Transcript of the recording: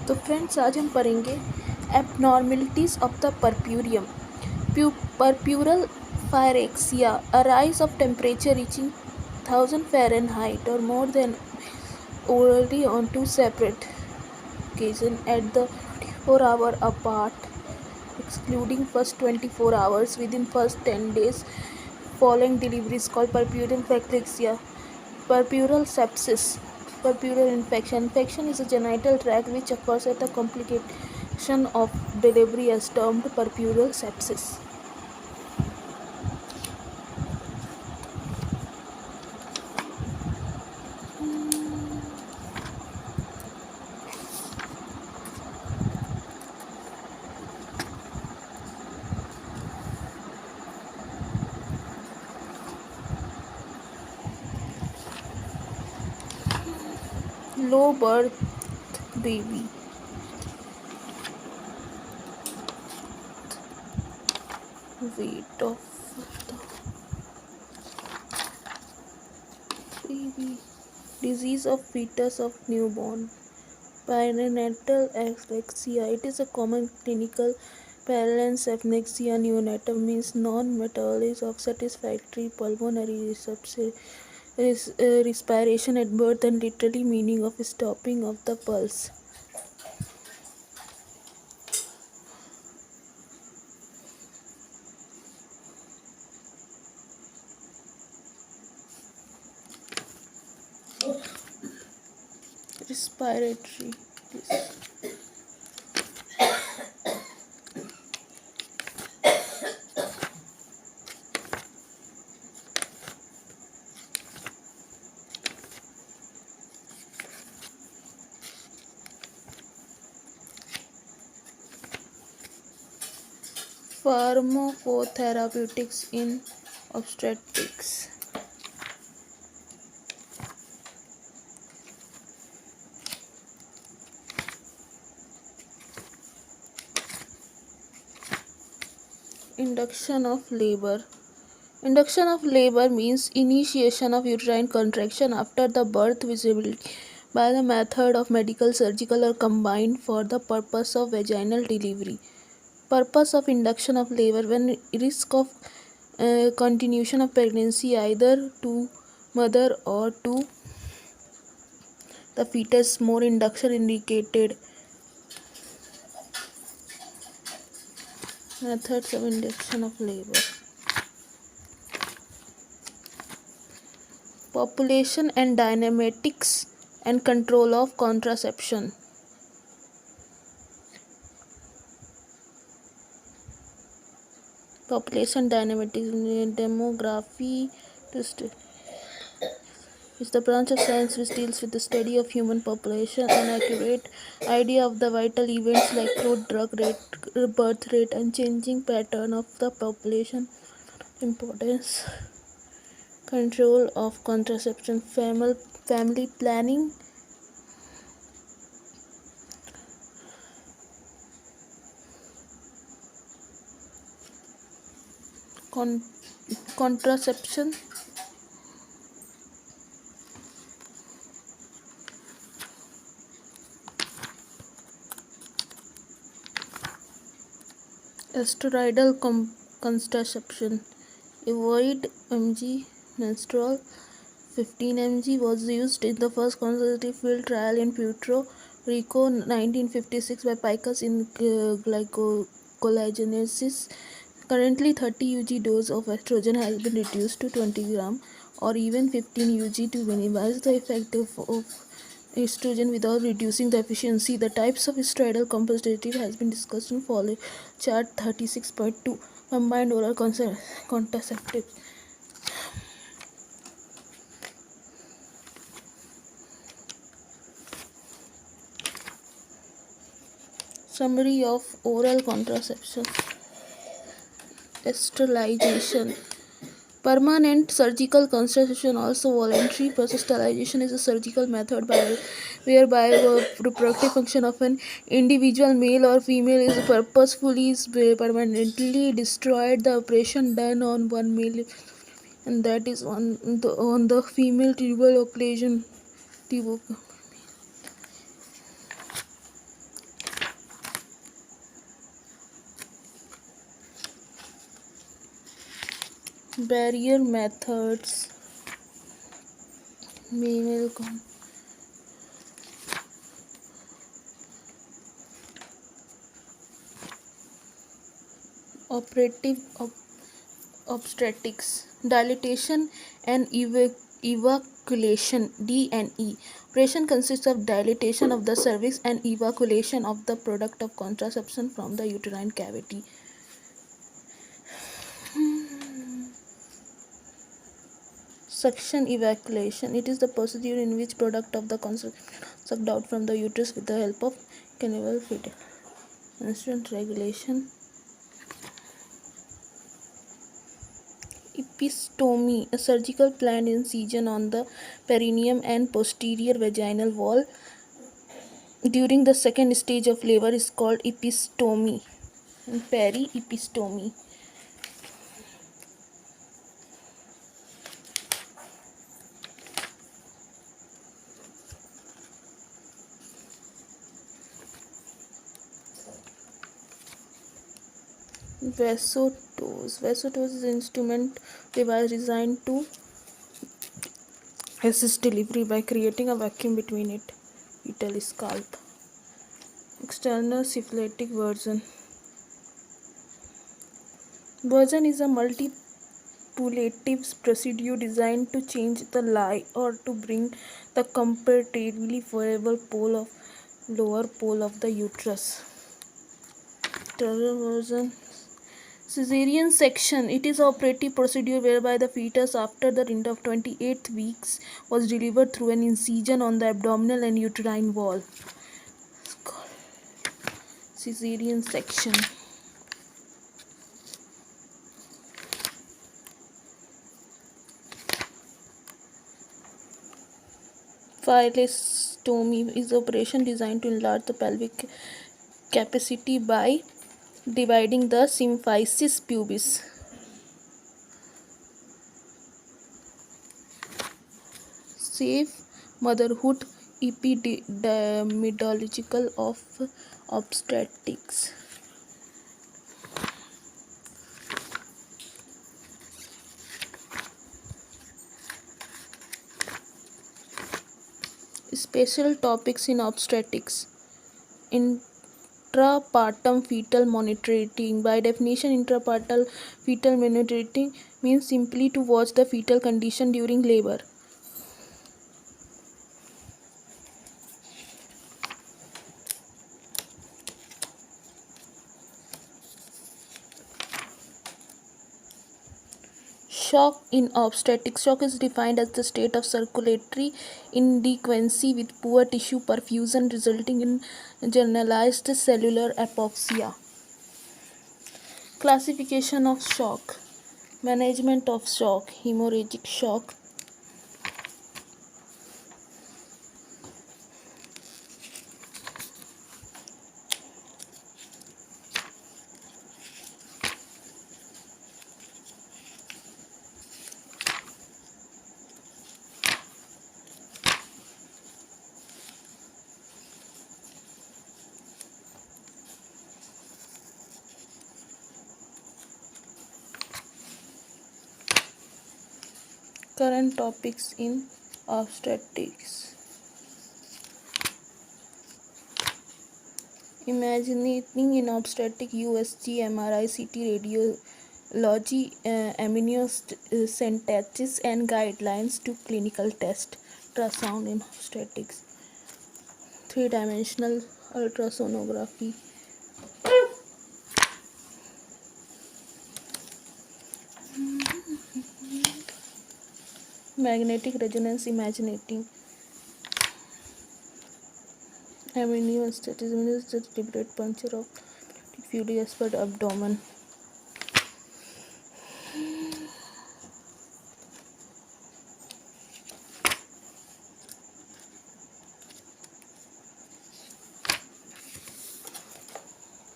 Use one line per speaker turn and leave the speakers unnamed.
तो फ्रेंड्स आज हम पढ़ेंगे abnormalities of the purpurium. Purpural phyrexia, a rise of temperature reaching 1000 Fahrenheit or more than orally on two separate occasions at the 24-hour apart, excluding first 24 hours within first 10 days following delivery is called purpural phyrexia. Purpural sepsis. Purpural infection. Infection is a genital tract which occurs at the complication of delivery as termed purpural sepsis. Low birth baby. Weight of the baby. Disease of fetus of newborn. Perinatal apraxia. It is a common clinical paralysis. Apraxia neonatal means non-metabolism of satisfactory pulmonary respiration at birth and literally meaning of stopping of the pulse. Respiratory. Pharmacotherapeutics in obstetrics. Induction of labor. Induction of labor means initiation of uterine contraction after the birth visibility by the method of medical, surgical or combined for the purpose of vaginal delivery. Purpose of induction of labor when risk of continuation of pregnancy either to mother or to the fetus, more induction indicated. Methods of induction of labor. Population and dynamics and control of contraception. Population dynamics demography is the branch of science which deals with the study of human population. An accurate idea of the vital events like growth, drug rate, birth rate, and changing pattern of the population. Importance. Control of contraception. Family planning. Contraception. Steroidal contraception. Avoid mg menstrual 15 mg was used in the first conservative field trial in Puerto Rico 1956 by Picus in glycogenesis. Currently 30 UG dose of estrogen has been reduced to 20 gram or even 15 UG to minimize the effect of estrogen without reducing the efficiency. The types of steroidal contraceptive has been discussed in following chart 36.2. Combined oral contraceptive. Summary of oral contraception. Sterilization. Permanent surgical contraception, also voluntary process sterilization, is a surgical method whereby the reproductive function of an individual male or female is purposefully permanently destroyed. The operation done on one male and that is on the female tubal occlusion. Barrier methods. Minimal operative obstetrics, dilatation and evacuation (D&E). Operation consists of dilatation of the cervix and evacuation of the product of contraception from the uterine cavity. Suction evacuation. It is the procedure in which product of the conception sucked out from the uterus with the help of cannibal fetal. Instant regulation. Episiotomy, a surgical planned incision on the perineum and posterior vaginal wall during the second stage of labor is called episiotomy. Periepisiotomy. Vasotose. Vasotose is an instrument device designed to assist delivery by creating a vacuum between it fetal scalp. External syphilitic version. Version is a multipulative procedure designed to change the lie or to bring the comparatively variable pole of lower pole of the uterus. Third version. Caesarean section. It is an operative procedure whereby the fetus after the end of 28th weeks was delivered through an incision on the abdominal and uterine wall. It's called caesarean section. Phyllostomy is an operation designed to enlarge the pelvic capacity by dividing the symphysis pubis. Safe motherhood epidemiological of obstetrics. Special topics in obstetrics. Intrapartum fetal monitoring. By definition, intrapartum fetal monitoring means simply to watch the fetal condition during labor. Shock in obstetrics. Shock is defined as the state of circulatory inadequacy with poor tissue perfusion resulting in generalized cellular apoxia. Classification of shock. Management of shock. Hemorrhagic shock. Current topics in obstetrics. Imaging in obstetric USG, MRI, CT, radiology, amniocentesis and guidelines to clinical test. Ultrasound in obstetrics. 3-dimensional ultrasonography. Magnetic resonance imaging. Amniocentesis means the deliberate puncture of fluid as per the abdomen.